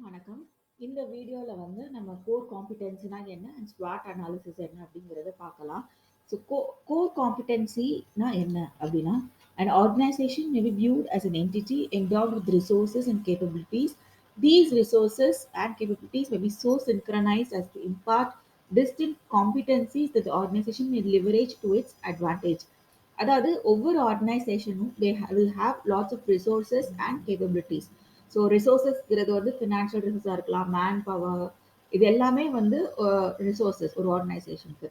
வணக்கம். இந்த வீடியோல வந்து நம்ம கோர் காம்பிடென்சினா என்ன அண்ட் ஸ்வாட் அனாலிசிஸ் என்ன அப்படிங்கிறத பார்க்கலாம். ஸோ கோர் காம்பிடென்சினா என்ன அப்படின்னா an organization may be viewed as an entity endowed with resources and capabilities. These resources and capabilities may be so synchronized as to impart distinct competencies that the organization may leverage to its advantage. அதாவது ஒவ்வொரு ஆர்கனைசேஷனும் will have lots of resources and capabilities. So ரிசோர்ஸஸ்ங்கிறது வந்து financial ரிசோர்ஸாக இருக்கலாம், man power, இது எல்லாமே வந்து resources ஒரு ஆர்கனைசேஷனுக்கு.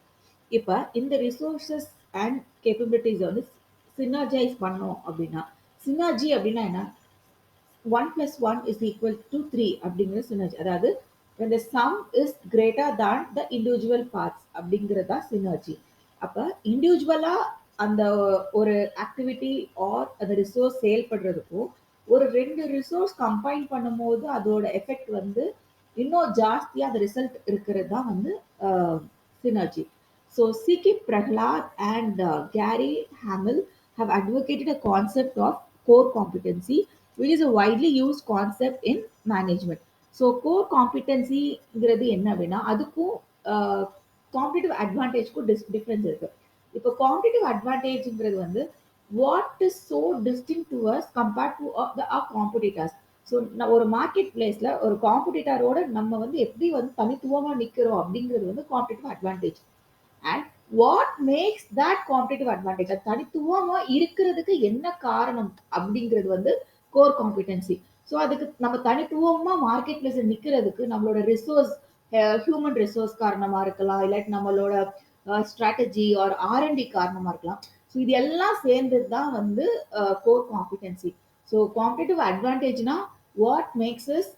இப்போ இந்த ரிசோர்ஸஸ் அண்ட் கேப்பபிலிட்டிஸை வந்து சினர்ஜைஸ் பண்ணோம் அப்படின்னா, சினர்ஜி அப்படின்னா என்ன? 1+1 = 3 அப்படிங்கிற சினர்ஜி. அதாவது when the sum is greater than the individual parts அப்படிங்கிறது தான் சினர்ஜி. அப்போ இண்டிவிஜுவலாக அந்த ஒரு ஆக்டிவிட்டி ஆர் அந்த ரிசோர்ஸ் செயல்படுறதுக்கும் ஒரு 2 ரிசோர்ஸ் கம்பைன் பண்ணும்போது அதோட எஃபெக்ட் வந்து இன்னும் ஜாஸ்தியாக அந்த ரிசல்ட் இருக்கிறது தான் வந்து synergy. So C.K. Prahlad and Gary Hamel have advocated a concept of core competency, which is a widely used concept in management. So core காம்பிடென்சிங்கிறது என்ன அப்படின்னா அதுக்கும் காம்படிட்டிவ் அட்வான்டேஜ்க்கும் டிஃப்ரென்ஸ் இருக்கு. இப்போ காம்படிட்டிவ் அட்வான்டேஜ்ங்கிறது வந்து what is so distinct to us compared to the competitors. So ஒரு market பிளேஸ்ல ஒரு காம்படிட்டரோட நம்ம வந்து எப்படி வந்து தனித்துவமாக நிற்கிறோம் அப்படிங்கிறது வந்து competitive advantage. And what makes that competitive advantage, அது தனித்துவமா இருக்கிறதுக்கு என்ன காரணம் அப்படிங்கிறது வந்து கோர் காம்பிடென்சி. ஸோ அதுக்கு நம்ம தனித்துவமா மார்க்கெட் பிளேஸ்ல நிக்கிறதுக்கு நம்மளோட ரிசோர்ஸ், ஹியூமன் ரிசோர்ஸ் காரணமா இருக்கலாம், இல்லாட்டி நம்மளோட ஸ்ட்ராட்டஜி ஆர் ஆர்என்டி காரணமா இருக்கலாம். ஸோ இது எல்லாம் சேர்ந்தது தான் வந்து கோர் காம்பிடென்சி. ஸோ காம்படிட்டிவ் அட்வான்டேஜ்னா what makes is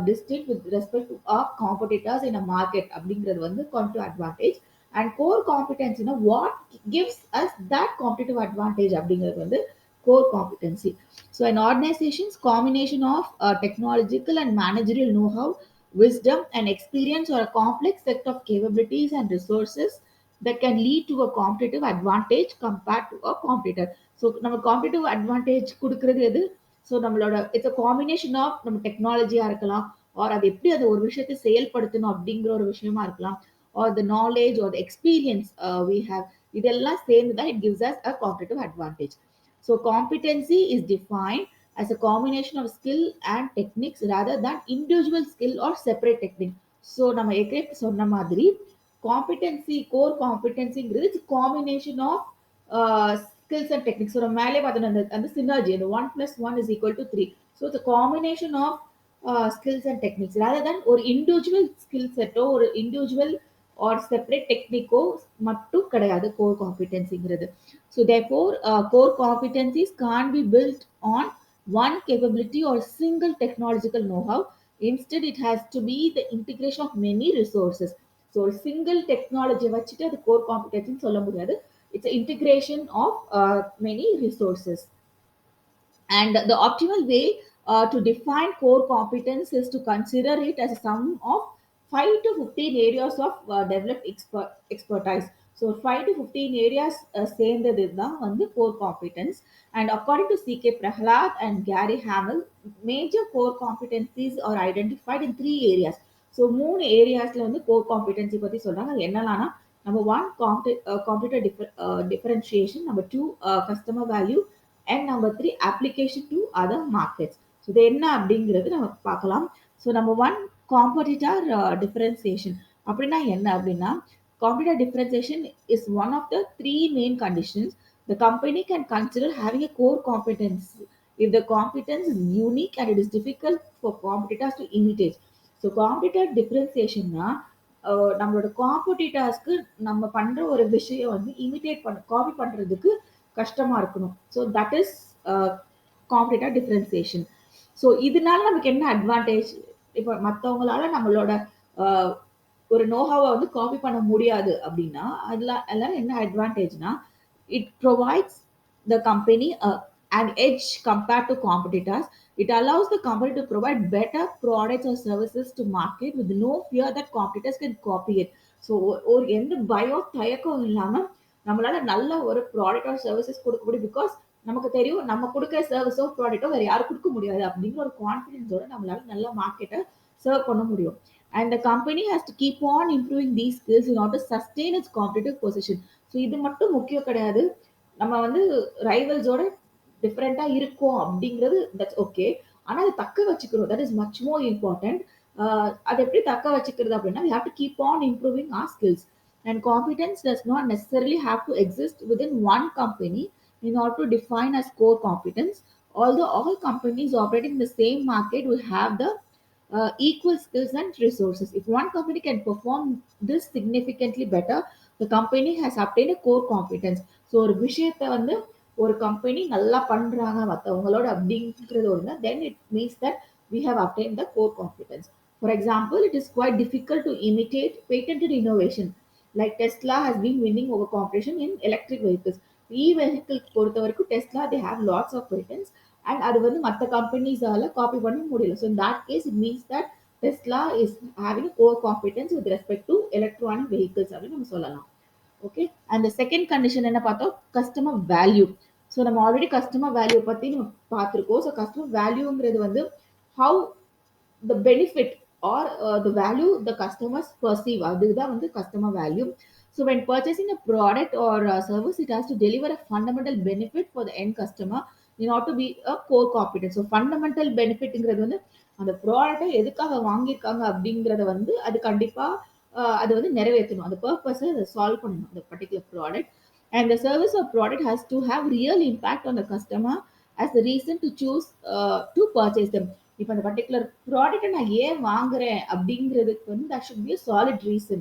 distinct with respect to our competitors in a market அப்படிங்கிறது வந்து காம்படிட்டிவ் அட்வான்டேஜ். அண்ட் கோர் காம்பிடென்சினா what gives us that competitive advantage அப்படிங்கிறது வந்து core competency. So an organization's combination of technological and managerial know-how, wisdom and experience, or a complex set of capabilities and resources that can lead to a competitive advantage compared to a competitor. So நம்ம competitive advantage கொடுக்கிறது எது? So நம்மளோட it's a combination of நம்ம டெக்னாலஜியாக இருக்கலாம், R அது எப்படி அதை ஒரு விஷயத்தை செயல்படுத்தணும் அப்படிங்கிற ஒரு விஷயமா இருக்கலாம், or the knowledge or the experience we have, இதெல்லாம் சேர்ந்து தான் it gives us a competitive advantage. So competency is defined as a combination of skill and techniques rather than individual skill or separate technique. So நம்ம ஏற்கனவே சொன்ன மாதிரி competency, core காம்பிடென்சிங்கிறது it's combination of skills and techniques. So நம்ம மேலே பார்த்தோம் அந்த synergy, அந்த 1+1 = 3. So it's combination of skills and techniques rather than ஒரு இண்டிவிஜுவல் ஸ்கில் செட்டோ ஒரு இண்டிவிஜுவல் ஆர் செப்பரேட் டெக்னிக்கோ மட்டும் கிடையாது கோர் காம்பிடென்சிங்கிறது. So therefore core competencies can't be built on one capability or single technological know-how. Instead, it has to be the integration of many resources. So ஒரு single technology வச்சுட்டு அது core காம்பிடென்சின்னு சொல்ல முடியாது. It's integration of many resources. And the optimal way to define core competence is to consider it as a sum of 5 to 15 areas of developed expertise. So 5 to 15 areas சேர்ந்தது தான் வந்து core competence. And according to C.K. Prahlad and Gary Hamel, major core competencies are identified in 3 areas. So 3 ஏரியாஸ்ல வந்து core competency பத்தி சொல்றாங்க. அது என்னெல்லாம் number 1 computer differentiation, number 2 customer value, and number 3 application to other markets. So இது என்ன அப்படிங்கிறது நம்ம பார்க்கலாம். ஸோ நம்பர் 1 காம்படிட்டர் டிஃபரன்சியேஷன் அப்படின்னா என்ன அப்படின்னா, competitor differentiation is one of the 3 main conditions the company can consider having a core competence if the competence is unique and it is difficult for competitors to imitate. So competitor டிஃபரன்சியேஷன்னா நம்மளோட காம்படிட்டர்ஸ்க்கு நம்ம பண்ற ஒரு விஷயம் வந்து imitate copy பண்றதுக்கு கஷ்டமா இருக்கணும். So that is competitor differentiation. So இதனால நமக்கு என்ன அட்வான்டேஜ்? இப்போ மற்றவங்களால நம்மளோட ஒரு நோஹாவை வந்து காப்பி பண்ண முடியாது அப்படின்னா அதெல்லாம் என்ன அட்வான்டேஜ்னா, it provides the company an edge compared to competitors. It allows the company to provide better products or services to market with no fear that competitors can copy it. So ஒரு எந்த பயம் தயக்கம் இல்லாமல் நம்மளால நல்ல ஒரு ப்ராடக்ட் ஆர் சர்வீசஸ் கொடுக்க முடியும். பிகாஸ் நமக்கு தெரியும் நம்ம கொடுக்குற சர்வீஸோ ப்ராடக்ட்டோ வேற யாரும் கொடுக்க முடியாது அப்படிங்கிற ஒரு கான்ஃபிடென்ஸோட நம்மளால நல்ல மார்க்கெட்டை சர்வ் பண்ண முடியும். And the company has to keep on improving these skills in order to sustain its competitive position. So இது மட்டும் முக்கியம் கிடையாது. நம்ம வந்து ரைவல்ஸோட டிஃப்ரெண்டா இருக்கோம் அப்படிங்கிறது தட்ஸ் ஓகே. ஆனா அதை தக்க வச்சுக்கிறோம், that is much more important. அதை எப்படி தக்க வச்சுக்கிறது அப்படின்னா we have to keep on improving our skills. And competence does not necessarily have to exist within one company in order to define as core competence. Although all companies operating in the same market will have the equal skills and resources. If one company can perform this significantly better, the company has obtained a core competence. So ஒரு விஷயத்த வந்து ஒரு company நல்லா பண்றாங்க மற்றவங்களோட அப்படிங்கிறது ஒன்று, then it means that we have obtained the core competence. For example, it is quite difficult to imitate patented innovation. Like Tesla has been winning over competition in electric vehicles. E-vehicle பொறுத்த வரைக்கும் Tesla they have lots of patents and அது வந்து மற்ற கம்பெனிஸால copy பண்ண முடியல. So in that case it means that Tesla is having core competence with respect to electronic vehicles அப்படின்னு நம்ம சொல்லலாம். ஓகே. அண்ட் செகண்ட் கண்டிஷன் என்ன பார்த்தோம், கஸ்டமர் வேல்யூ. ஸோ நம்ம ஆல்ரெடி கஸ்டமர் வேல்யூ பத்தி நம்ம பார்த்துருக்கோம். ஸோ கஸ்டமர் வேல்யூங்கிறது வந்து how the benefit or the value the customers perceive, அதுதான் வந்து customer value. So when purchasing a product or a service, it has to deliver a fundamental benefit for the end customer in order to be a core competence. So fundamental benefitங்கிறது வந்து அந்த ப்ராடக்ட்டை எதுக்காக வாங்கியிருக்காங்க அப்படிங்கிறத வந்து அது கண்டிப்பா அது வந்து நிறைவேற்றணும், அந்த பர்பஸை அதை சால்வ் பண்ணணும் அந்த particular product. And the service or product has to have real impact on the customer as the reason to choose to purchase them. இப்போ அந்த பர்டிகுலர் ப்ராடக்ட்டை நான் ஏன் வாங்குறேன் அப்படிங்கிறதுக்கு வந்து that should be a solid reason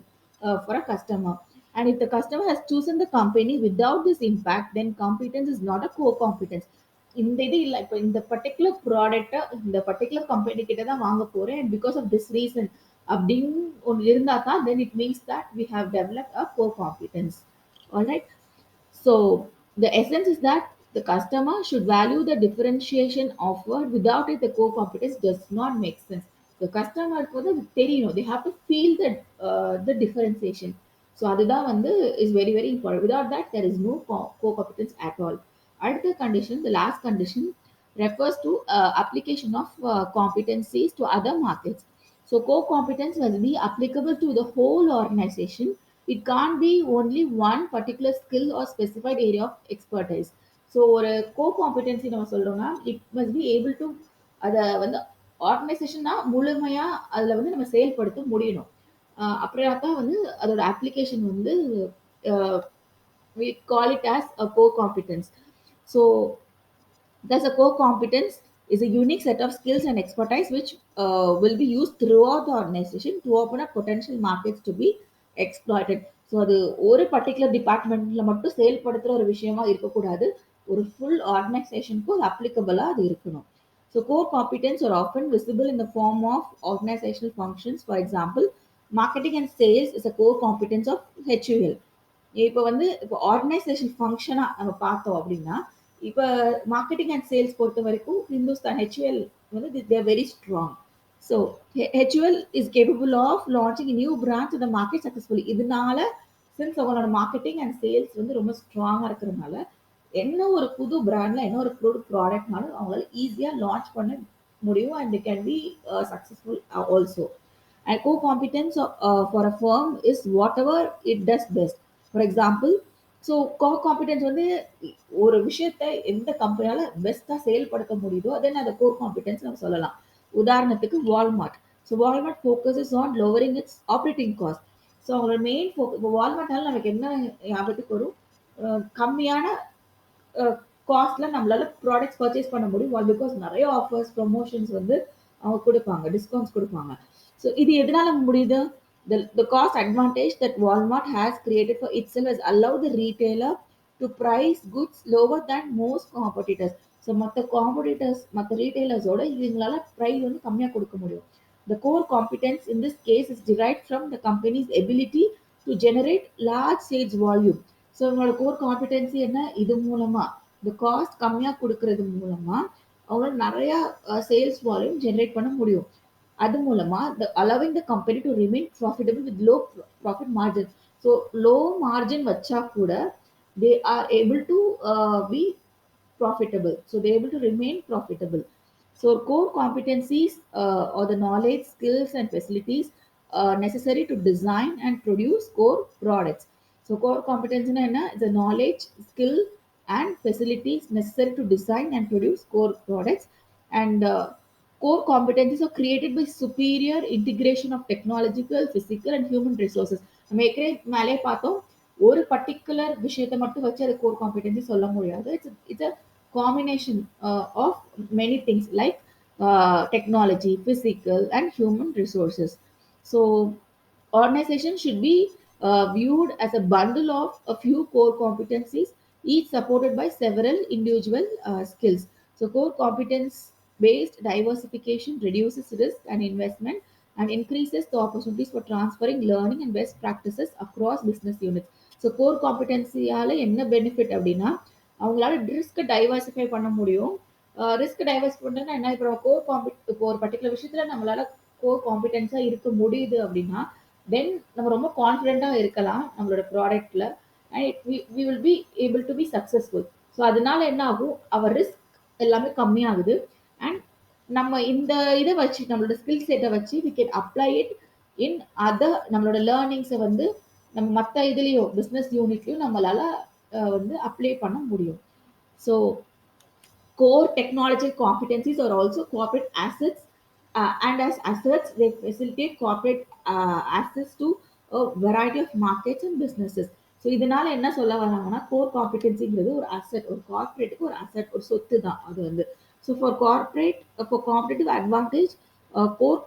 for a customer. And if the customer has chosen the company without this impact, then competence is not a core competence. இந்த இது இல்லை, இப்போ இந்த பர்டிகுலர் ப்ராடக்ட்டை இந்த பர்டிகுலர் கம்பெனி கிட்ட தான் வாங்க போறேன் and because of this reason அப்படின்னு ஒன்று இருந்தா தான் then it means that we have developed a core competence. All right. So the essence is that the customer should value the differentiation offered. Without it, the core competence does not make sense. The customer வந்து தெரியணும், they have to feel the differentiation. So அதுதான் வந்து is very very important. Without that, there is no core competence at all. அடுத்த condition, the last condition refers to application of competencies to other markets. So core competence must be applicable to the whole organization. It can't be only one particular skill or specified area of expertise. So ஒரு கோ competency நம்ம சொல்றோம்னா it must be able to அதை வந்து ஆர்கனைசேஷனா முழுமையா அதில் வந்து நம்ம செயல்படுத்த முடியணும். அப்படின்னா தான் வந்து அதோட அப்ளிகேஷன் வந்து we call it as a core competence. So thus, a core competence is a unique set of skills and expertise which will be used throughout the organization to open up potential markets to be exploited. So அது ஒரு particular டிபார்ட்மெண்ட்ல மட்டும் செயல்படுத்துற ஒரு விஷயமா இருக்கக்கூடாது, ஒரு full ஆர்கனைசேஷனுக்கு அது அப்ளிகபிளா அது இருக்கணும். So core competence are often visible in the form of organisational functions. For example, marketing and sales is a core competence of HUL. இப்போ வந்து இப்போ ஆர்கனைசேஷன் ஃபங்க்ஷனா நம்ம பார்த்தோம் அப்படின்னா, இப்போ மார்க்கெட்டிங் அண்ட் சேல்ஸ் பொறுத்த வரைக்கும் ஹிந்துஸ்தான் ஹெச்யூஎல் வந்து there very strong. So HUL is capable of launching new brands இந்த மார்க்கெட் சக்ஸஸ்ஃபுல்லி. இதனால சின்ஸ் அவங்களோட மார்க்கெட்டிங் அண்ட் சேல்ஸ் வந்து ரொம்ப ஸ்ட்ராங்காக இருக்கிறதுனால என்ன ஒரு புது பிராண்ட்ல என்ன ஒரு புது ப்ராடக்ட்னாலும் அவங்களால ஈஸியாக லான்ச் பண்ண முடியும் and can be successful also. And core competence for a firm is whatever it does best. For example, so core competence வந்து ஒரு விஷயத்தை எந்த கம்பெனியால பெஸ்ட்டாக செயல்படுத்த முடியுதோ தென் அந்த கோர் காம்பிடன்ஸ் நம்ம சொல்லலாம். உதாரணத்துக்கு Walmart. So Walmart focuses on lowering it's operating cost. So அவங்களோட மெயின் இப்போ வால்மார்ட்னால நமக்கு என்ன ஞாபகத்துக்கு வரும், கம்மியான காஸ்ட்ல நம்மளால ப்ராடக்ட்ஸ் பர்ச்சேஸ் பண்ண முடியும் பிகாஸ் நிறைய ஆஃபர்ஸ் ப்ரொமோஷன்ஸ் வந்து அவங்க கொடுப்பாங்க, டிஸ்கவுண்ட்ஸ் கொடுப்பாங்க. ஸோ இது எதனால முடியுது, the cost advantage that Walmart has created for itself has allowed the retailer to price goods lower than most competitors. So மற்ற ரீட்டைலர்ஸோட இவங்களால ப்ரைஸ் வந்து கம்மியாக கொடுக்க முடியும். The core competence in this case is derived from the company's ability to generate large sales volume. So இவங்களோட core competency என்ன, இது மூலமா இந்த காஸ்ட் கம்மியாக கொடுக்கறது மூலமா அவங்களால நிறைய சேல்ஸ் வால்யூம் ஜென்ரேட் பண்ண முடியும். அது மூலமா allowing the company to remain profitable with low profit margin. So low margin வச்சா கூட they are able to be profitable. So they are able to remain profitable. So core competencies or the knowledge, skills, and facilities necessary to design and produce core products. So core competence is the knowledge, skill, and facilities necessary to design and produce core products. And core competencies are created by superior integration of technological, physical, and human resources. நம்ம ஏற்கனவே மேலே பார்த்தோம் ஒரு particular விஷயத்தை மட்டும் வச்சு அது core competency சொல்ல முடியாது. It's a combination of many things like technology, physical, and human resources. So organization should be viewed as a bundle of a few core competencies, each supported by several individual skills. So, core competence based diversification reduces risk and investment and increases the opportunities for transferring learning and best practices across business units. So core காம்பிடென்சியால என்ன benefit அப்படின்னா அவங்களால risk diversify பண்ண முடியும். Risk divorce பண்ணுறதுனா என்ன, இப்போ core இப்போ ஒரு பர்டிகுலர் விஷயத்துல நம்மளால கோர் காம்பிடென்ஸா இருக்க முடியுது அப்படின்னா தென் நம்ம ரொம்ப கான்ஃபிடென்ட்டா இருக்கலாம் நம்மளோட ப்ராடக்ட்ல and we will be able to be successful. So அதனால என்ன ஆகும், அவர் ரிஸ்க் எல்லாமே கம்மியாகுது. அண்ட் நம்ம இந்த இதை வச்சு நம்மளோட ஸ்கில் செட்டை வச்சு we can apply it in other நம்மளோட லேர்னிங்ஸை வந்து நம்ம மற்ற இதுலேயும் பிஸ்னஸ் யூனிட்லையும் நம்மளால வந்து அப்ளை பண்ண முடியும். So core technological competencies are also corporate assets, and as assets, they facilitate corporate access to a variety of markets and businesses. So இதனால என்ன சொல்ல வராங்கன்னா கோர் காம்பிடென்சிங்கிறது ஒரு அசெட், ஒரு கார்பரேட்டுக்கு ஒரு அசெட், ஒரு சொத்து தான் அது வந்து. So for competitive advantage core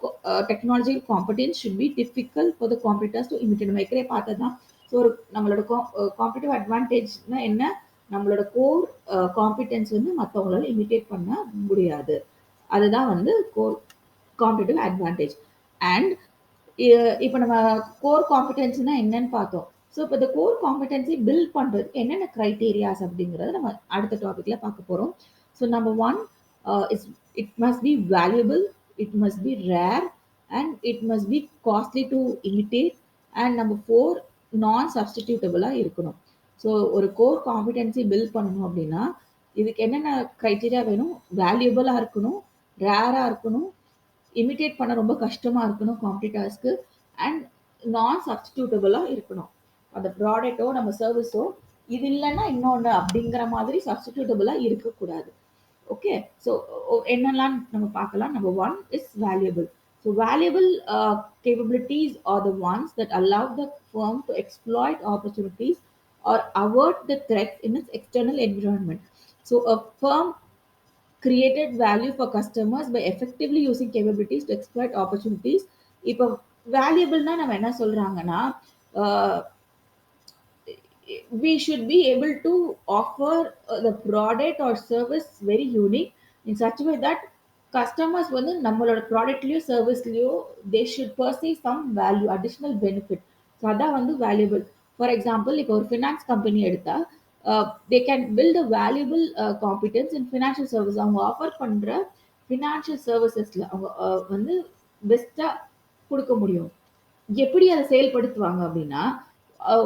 டெக்னாலஜிக்கல் competence should be difficult for the competitors to imitate. நம்ம ஏற்கனவே பார்த்தது தான். ஸோ ஒரு நம்மளோட காம்படேட்டிவ் அட்வான்டேஜ்னா என்ன, நம்மளோட கோர் காம்பிடன்ஸ் வந்து மற்றவங்களால இமிட்டேட் பண்ண முடியாது. அதுதான் வந்து கோர் காம்படிட்டிவ் அட்வான்டேஜ். அண்ட் இப்போ நம்ம கோர் காம்பிடன்ஸ்னா என்னன்னு பார்த்தோம். ஸோ இப்போ இந்த கோர் காம்பிடன்சி பில்ட் பண்ணுறதுக்கு என்னென்ன க்ரைட்டீரியாஸ் அப்படிங்கிறத நம்ம அடுத்த டாபிக்ல பார்க்க போகிறோம். So number one, it must be valuable, it must be rare, and it must be costly to imitate, and number four, நான் சப்ஸ்டிடியூட்டபிளாக இருக்கணும். ஸோ ஒரு கோர் காம்பிடென்சி பில்ட் பண்ணணும் அப்படின்னா இதுக்கு என்னென்ன க்ரைட்டீரியா வேணும், வேல்யூபிளாக இருக்கணும், ரேராக இருக்கணும், இமிட்டேட் பண்ண ரொம்ப கஷ்டமாக இருக்கணும் காம்படிட்டர்ஸ்க்கு, அண்ட் நான் சப்ஸ்டிடியூட்டபிளாக இருக்கணும். அந்த ப்ராடக்ட்டோ நம்ம சர்வீஸோ இது இல்லைன்னா இன்னொன்று அப்படிங்கிற மாதிரி சப்ஸ்டிடியூட்டபிளாக இருக்கக்கூடாது. ஓகே, ஸோ என்னெல்லாம் நம்ம பார்க்கலாம். Number one is valuable. So valuable capabilities are the ones that allow the firm to exploit opportunities or avert the threats in its external environment. So a firm created value for customers by effectively using capabilities to exploit opportunities. இப்போ வேல்யூபிள்னா நம்ம என்ன சொல்றாங்கன்னா we should be able to offer the product or service very unique in such a way that customers வந்து நம்மளோட ப்ராடக்ட்லயோ சர்வீஸ்லயோ they should perceive some value, additional benefit. So அதான் வந்து valuable. For example இப்போ ஒரு ஃபினான்ஸ் கம்பெனி எடுத்தா they can build a valuable competence in financial service. அவங்க offer பண்ற financial சர்வீசஸ்ல அவங்க வந்து பெஸ்டா கொடுக்க முடியும். எப்படி அதை செயல்படுத்துவாங்க அப்படின்னா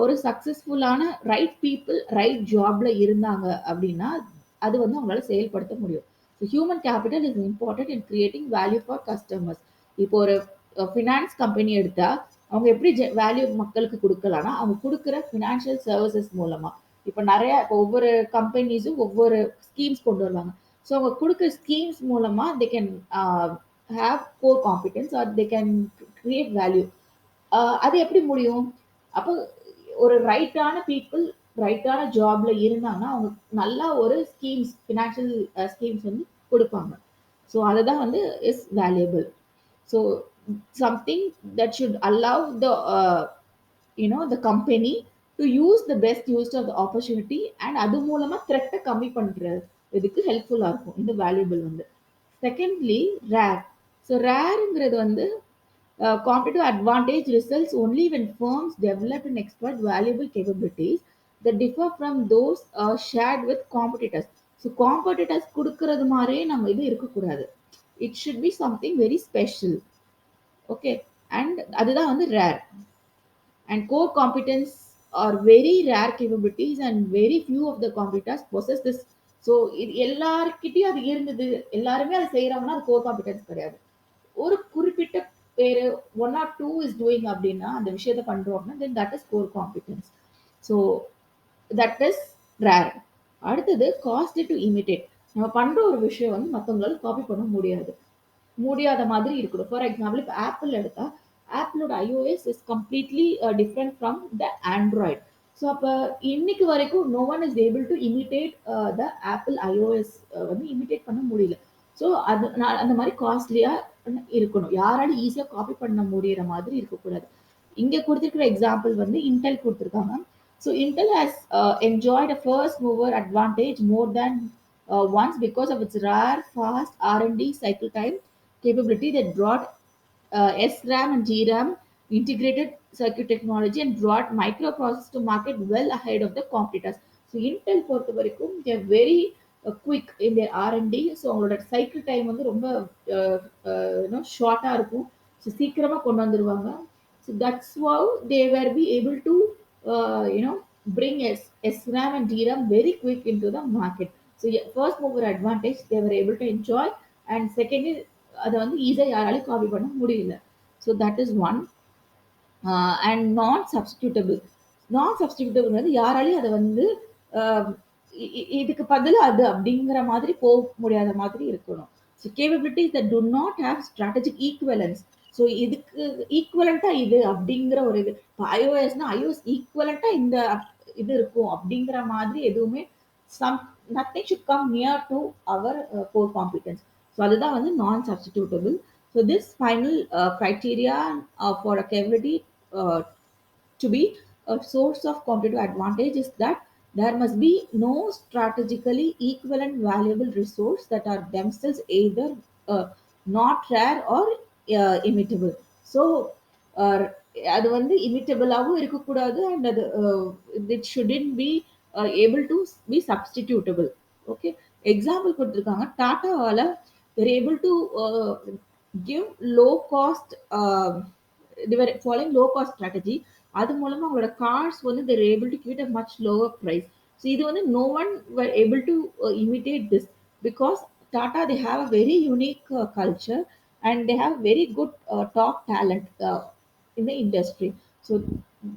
ஒரு சக்சஸ்ஃபுல்லான ரைட் பீப்புள் ரைட் ஜாப்ல இருந்தாங்க அப்படின்னா அது வந்து அவங்களால செயல்படுத்த முடியும். So human capital is important in creating value for customers. இப்போ ஒரு ஃபினான்ஸ் கம்பெனி எடுத்தா அவங்க எப்படி வேல்யூ மக்களுக்கு கொடுக்கலாம்னா அவங்க கொடுக்குற ஃபினான்ஷியல் சர்வீசஸ் மூலமா. இப்போ நிறைய இப்போ ஒவ்வொரு கம்பெனிஸும் ஒவ்வொரு ஸ்கீம்ஸ் கொண்டு வருவாங்க. ஸோ அவங்க கொடுக்குற ஸ்கீம்ஸ் மூலமா they can have core competence or they can create value. அது எப்படி முடியும், அப்போ ஒரு ரைட்டான பீப்புள் ரைட்டான ஜாப்ல இருந்தாங்கன்னா அவங்க நல்லா ஒரு ஸ்கீம்ஸ் ஃபினான்ஷியல் ஸ்கீம்ஸ் வந்து கொடுப்பாங்க. ஸோ அதுதான் வந்து is valuable. So something that should allow the the company to use the best use of the opportunity and அது மூலமா த்ரெட்டை கம்மி பண்ற இதுக்கு ஹெல்ப்ஃபுல்லா இருக்கும் இந்த வேல்யூபிள் வந்து. Secondly rare. ஸோ ரேருங்கிறது வந்து competitive advantage results only when firms develop and exploit valuable capabilities that differ from those shared with competitors. So competitors கொடுக்கறது மாதிரியே நம்ம இது இருக்கக்கூடாது. It should be something very special. Okay, and அதுதான் வந்து rare. And core competence are very rare capabilities and very few of the competitors possess this so இது எல்லார்கிட்டயும் அது இருந்தது, எல்லாருமே அதை செய்யறாங்கன்னா அது கோர் காம்பிடன்ஸ் கிடையாது. ஒரு குறிப்பிட்ட பேரு 1 ஆர் 2 இஸ் டூயிங் அப்படின்னா அந்த விஷயத்த பண்றோம் அப்படின்னா then that is core competence. So that is rare. அடுத்தது காஸ்ட்லி டு இமிட்டேட். நம்ம பண்ற ஒரு விஷயம் வந்து மத்தவங்களால காப்பி பண்ண முடியாது. முடியாத மாதிரி இருக்கணும். ஃபார் எக்ஸாம்பிள் இப்ப ஆப்பிள் எடுத்தா, ஆப்பிளோட iOS is completely different from the Android. So அப்ப இன்னைக்கு வரைக்கும் no one is able to imitate the Apple iOS வந்து இமிட்டேட் பண்ண முடியல. ஸோ அது அந்த மாதிரி காஸ்ட்லியா இருக்கணும். யாராலும் ஈஸியா காப்பி பண்ண முடியிற மாதிரி இருக்கக்கூடாது. இங்க கொடுத்திருக்கிற எக்ஸாம்பிள் வந்து இன்டெல் கொடுத்திருக்காங்க. So Intel has enjoyed a first mover advantage more than once because of its rare, fast R&D cycle time capability that brought SRAM and GRAM integrated circuit technology and brought microprocessors to market well ahead of the competitors. So Intel பொறுத்த வரைக்கும் they are very quick in their R&D. So அவங்களோட cycle time வந்து ரொம்ப ஷார்ட்டாக இருக்கும். So சீக்கிரமாக கொண்டு வந்துருவாங்க. So that's how they were be able to bring SRAM and DRAM very quick into the market. So first mover advantage they were able to enjoy, and second is அதை வந்து ஈஸியாக யாராலையும் காப்பி பண்ண முடியல. So that is one. And நான் சப்ஸ்டியூட்டபிள். நான் சப்ஸ்டியூட்டபிள் வந்து யாராலையும் அதை வந்து இதுக்கு பதில் அது அப்படிங்கிற மாதிரி போக முடியாத மாதிரி இருக்கணும். So capabilities that to not have strategic equivalence. So இதுக்கு ஈக்குவலண்டா இது அப்படிங்கிற ஒரு இது. இப்போ ஐஓஎஸ்னா ஐஓஎஸ் ஈக்குவலண்டா இந்த இது இருக்கும் அப்படிங்கிற மாதிரி எதுவுமே some nothing should come near to our core competence. So அதுதான் வந்து நான் substitutable. So this final criteria for a capability uh, to be a source of competitive advantage is that there must be no strategically equivalent valuable resource that are themselves either uh, not rare or imitable. So uh, அது வந்து இமிட்டபிளாகவும் இருக்கக்கூடாது and அது it shouldn't be able to be substitutable. Okay, example கொடுத்துருக்காங்க. டாட்டாவால they're able to give low cost they were following low cost strategy. அது மூலமா அவங்களோட cars வந்து they're able to give it a much lower price. So இது வந்து no one were able to imitate this because Tata they have a very unique culture and they have very good top talent in the industry. So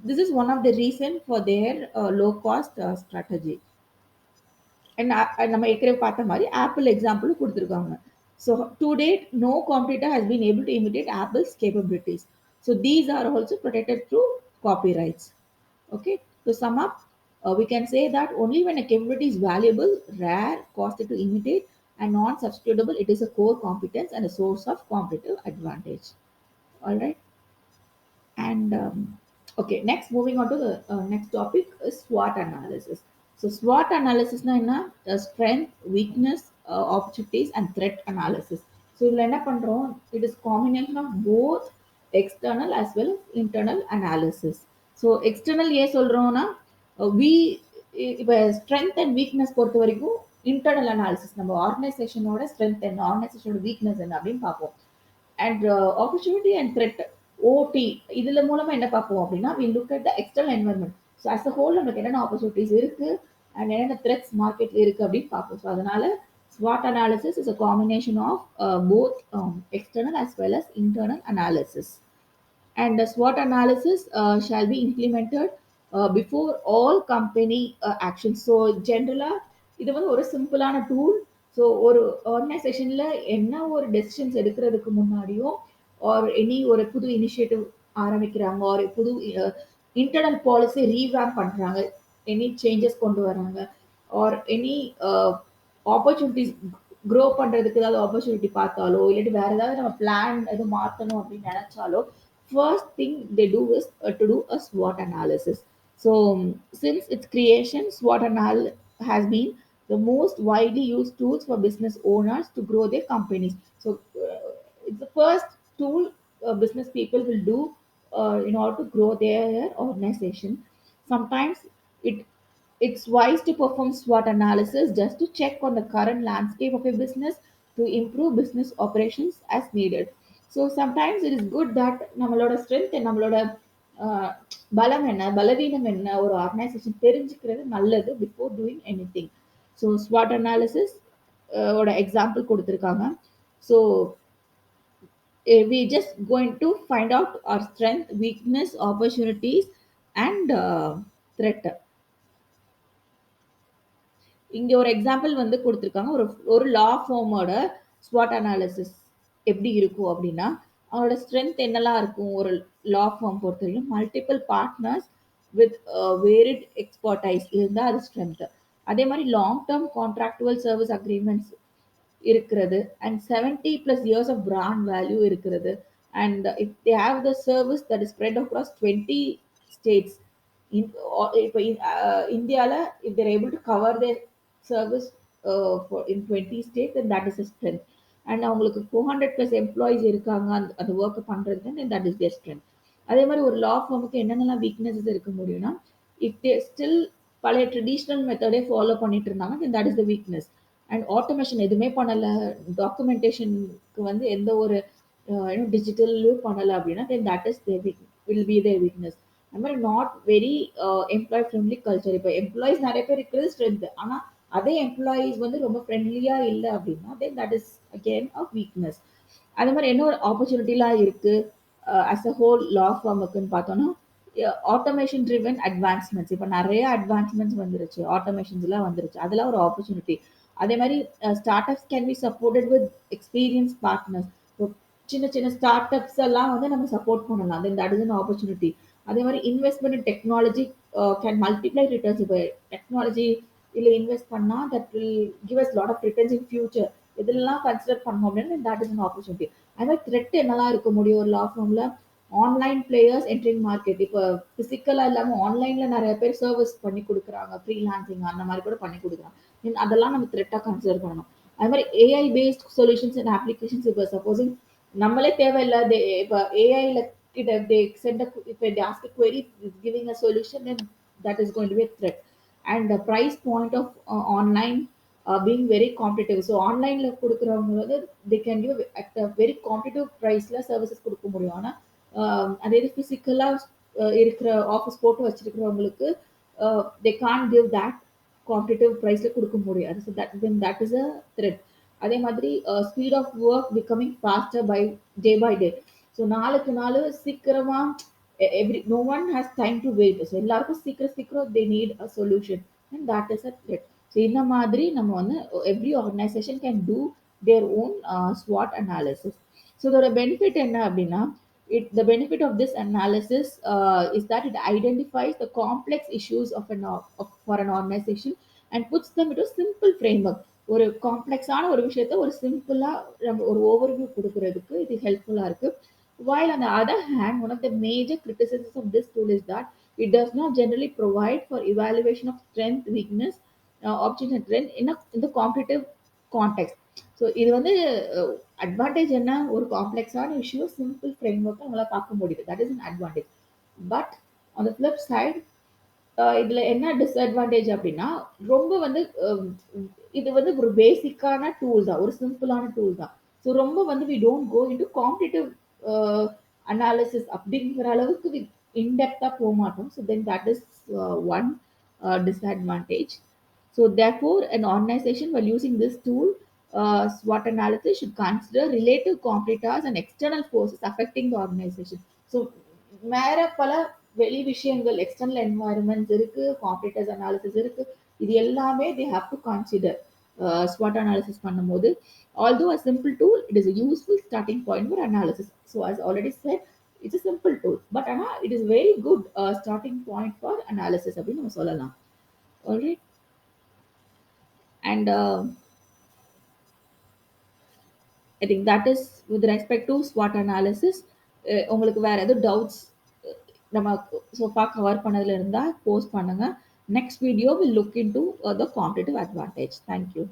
this is one of the reason for their low cost strategy. And நம்ம ஏற்கனவே பார்த்த மாதிரி Apple example கொடுத்துருக்காங்க. So to date no competitor has been able to imitate Apple's capabilities. So these are also protected through copyrights. Okay, to sum up, we can say that only when a capability is valuable, rare, costly to imitate, and non-substitutable, it is a core competence and a source of competitive advantage. All right. And okay, next moving on to the next topic is SWOT analysis. So SWOT analysis na enna strength, weakness, opportunities and threat analysis. So இதுல என்ன பண்றோம், it is combination of both external as well as internal analysis. So external ஏன் சொல்றோம்னா we இப்போ strength and weakness பொறுத்த வரைக்கும் internal analysis நம்ம ஆர்கனைசேஷனோட strength என்ன, ஆர்கனைசேஷனோட weakness என்ன அப்படின்னு பார்ப்போம். அண்ட் ஆப்பர்ச்சுனிட்டி அண்ட் த்ரெட் ஓடி இதுல மூலமா என்ன பார்ப்போம் அப்படின்னா we look at the external environment. So as a whole நமக்கு என்னென்ன ஆப்பர்ச்சுனிட்டிஸ் இருக்கு அண்ட் என்னென்ன த்ரெட்ஸ் மார்க்கெட்ல இருக்கு அப்படின்னு பார்ப்போம். ஸோ அதனால SWOT analysis is a combination of both external as well as internal analysis. And the SWOT analysis shall be implemented before all company actions. So generally இது வந்து ஒரு சிம்பிளான டூல். ஸோ ஒரு ஆர்கனைசேஷன்ல என்ன ஒரு டெசிஷன்ஸ் எடுக்கிறதுக்கு முன்னாடியும் ஆர் எனி ஒரு புது இனிஷியேட்டிவ் ஆரம்பிக்கிறாங்க ஆர் புது இன்டர்னல் பாலிசி ரீவேம் பண்றாங்க, எனி சேஞ்சஸ் கொண்டு வராங்க ஆர் எனி ஆப்பர்ச்சுனிட்டிஸ் க்ரோ பண்றதுக்கு ஏதாவது ஆப்பர்ச்சுனிட்டி பார்த்தாலோ இல்லாட்டி வேற ஏதாவது நம்ம பிளான் எதுவும் மாற்றணும் அப்படின்னு நினைச்சாலோ first thing they do is to do a SWOT analysis. So since its creation, SWOT has been the most widely used tools for business owners to grow their companies. So it's the first tool business people will do in order to grow their organization. Sometimes it it's wise to perform SWOT analysis just to check on the current landscape of a business to improve business operations as needed. So sometimes it is good that நம்மளோட strength நம்மளோட பலம் என்ன பலவீனம் என்ன ஒரு organisation தெரிஞ்சுக்கிறது நல்லது before doing anything. So SWOT analysis ஓட எக்ஸாம்பிள் கொடுத்துருக்காங்க. So we just going to find out our strength, weakness, opportunities, and threat. இங்க ஒரு எக்ஸாம்பிள் வந்து கொடுத்துருக்காங்க. ஒரு ஒரு லா ஃபார்மோட SWOT அனாலிசிஸ் எப்படி இருக்கும் அப்படின்னா, அவங்களோட ஸ்ட்ரென்த் என்னெல்லாம் இருக்கும் ஒரு லா ஃபார்ம் பொறுத்தவரைக்கும், multiple partners with varied expertise இருந்தால் அது ஸ்ட்ரென்த். அதே மாதிரி லாங் டேர்ம் கான்ட்ராக்டுவல் சர்வீஸ் அக்ரிமெண்ட்ஸ் இருக்கிறது and 70 plus years of brand value இருக்கிறது and if they have the service that is spread across 20 states இப்போ இந்தியால if they're able to cover their service in 20 states then that is a strength and அவங்களுக்கு 400 plus employees இருக்காங்க அந்த work பண்றது then that is their strength. அதே மாதிரி ஒரு லா ஃபார்முக்கு என்னென்னலாம் வீக்னஸஸ் இருக்க முடியும்னா இஃப் தே ஸ்டில் பழைய ட்ரெடிஷ்னல் மெத்தடே ஃபாலோ பண்ணிட்டு இருந்தாங்க then that is the weakness. And automation எதுவுமே பண்ணலை, டாக்குமெண்டேஷனுக்கு வந்து எந்த ஒரு டிஜிட்டலும் பண்ணலை அப்படின்னா then that is there will be their weakness. அது மாதிரி not very employ friendly culture. இப்போ எம்ப்ளாயிஸ் நிறைய பேர் இருக்கிறது ஸ்ட்ரென்த், ஆனால் அதே எம்ப்ளாயிஸ் வந்து ரொம்ப ஃப்ரெண்ட்லியா இல்லை அப்படின்னா then that is again a weakness. அது மாதிரி என்ன ஒரு ஆப்பர்ச்சுனிட்டிலாம் இருக்கு அஸ் அ ஹோல் லா ஃபார்முக்குன்னு பார்த்தோம்னா ஆட்டோமேஷன் ட்ரிவன் அட்வான்ஸ்மெண்ட்ஸ். இப்போ நிறைய அட்வான்ஸ்மெண்ட்ஸ் வந்துருச்சு, ஆட்டோமேஷன்ஸ்லாம் வந்துருச்சு, அதெல்லாம் ஒரு ஆப்பர்ச்சுனிட்டி. அதே மாதிரி startups can be supported with experience partners. சின்ன சின்ன ஸ்டார்ட் அப்ஸ் எல்லாம் வந்து நம்ம சப்போர்ட் பண்ணலாம், then that is an opportunity. அதே மாதிரி investment in technology can multiply returns. இப்போ டெக்னாலஜி இல்லை இன்வெஸ்ட் பண்ணா that will give us lot of returns in future. இதெல்லாம் கன்சிடர் பண்ணோம் அப்படின்னா தட் இஸ் அன் ஆப்பர்ச்சுனிட்டி. அதே மாதிரி த்ரெட் என்னெல்லாம் இருக்க முடியும் ஒரு லா ஃபார்ம்ல? Online players entering market. இப்போ பிசிக்கலா இல்லாம ஆன்லைன்ல நிறைய பேர் சர்வீஸ் பண்ணி கொடுக்குறாங்க, ஃப்ரீலான்சிங் அந்த மாதிரி கூட பண்ணி கொடுக்குறாங்க, அதெல்லாம் நம்ம த்ரெட்டா கன்சிடர் பண்ணணும். அது மாதிரி AI paste solutions and applications. இப்போ சப்போசிங் நம்மளே தேவையில்லை, இப்போ ஏஐல கிட்ட they send a if they ask a query giving a solution then that is going to be a threat. And the price point of online being very competitive. So ஆன்லைன்ல கொடுக்குறவங்க வந்து they can give at a very competitive priceல services கொடுக்க முடியும். ஆனா அதே இது பிசிக்கலா இருக்கிற ஆஃபீஸ் போட்டு வச்சிருக்கிறவங்களுக்கு they can't give that competitive ப்ரைஸ்ல கொடுக்க முடியாது. So that then that is a threat. அதே மாதிரி speed of work becoming faster by day. So நாளுக்கு நாள் சீக்கிரமா no one has time to wait. So எல்லாருக்கும் சீக்கிரம் சீக்கிரம் they need a solution and that is a threat. So இந்த மாதிரி நம்ம வந்து every organisation can do their own SWOT analysis. So இதோட பெனிஃபிட் என்ன அப்படின்னா the benefit of this analysis is that it identifies the complex issues for an organization and puts them into simple framework. ஒரு காம்ப்ளெக்ஸான ஒரு விஷயத்த ஒரு சிம்பிளா நம்ம ஒரு ஓவர்வியூ கொடுக்கறதுக்கு இது ஹெல்ப்ஃபுல்லா இருக்கு. While on the other hand, one of the major criticisms of this tool is that it does not generally provide for evaluation of strength, weakness, opportunity and trend in the competitive context. So இது வந்து advantage என்ன, ஒரு காம்ப்ளெக்ஸான issue simple framework அவங்களால பார்க்க முடியுது, that is an advantage. But on the flip side இதுல என்ன டிஸ்அட்வான்டேஜ் அப்படின்னா ரொம்ப வந்து இது வந்து ஒரு பேசிக்கான டூல் தான், ஒரு சிம்பிளான டூல் தான். ஸோ ரொம்ப வந்து we don't go into competitive analysis அப்படிங்கிற அளவுக்கு இன்டெப்தா போக மாட்டோம். So then that is one disadvantage. So therefore, an organization while using this tool, SWOT analysis should consider relative competitors and external forces affecting the organization. So வேற பல வெளி விஷயங்கள், external என்வாயர்மெண்ட்ஸ் இருக்கு, காம்படிட்டர்ஸ் அனாலிசிஸ் இருக்கு, இது எல்லாமே they have to consider SWOT analysis பண்ணும்போது. Although a simple tool, it is a useful starting point for analysis. So as already said, it's a simple tool, but it is very good starting point for analysis அப்படின்னு நம்ம சொல்லலாம். Alright. And I think that is with respect to SWOT analysis. உங்களுக்கு வேற எதுவும் doubts நம்ம sofa cover பண்ணதுல இருந்தா post பண்ணுங்க. Next video will look into the competitive advantage. Thank you.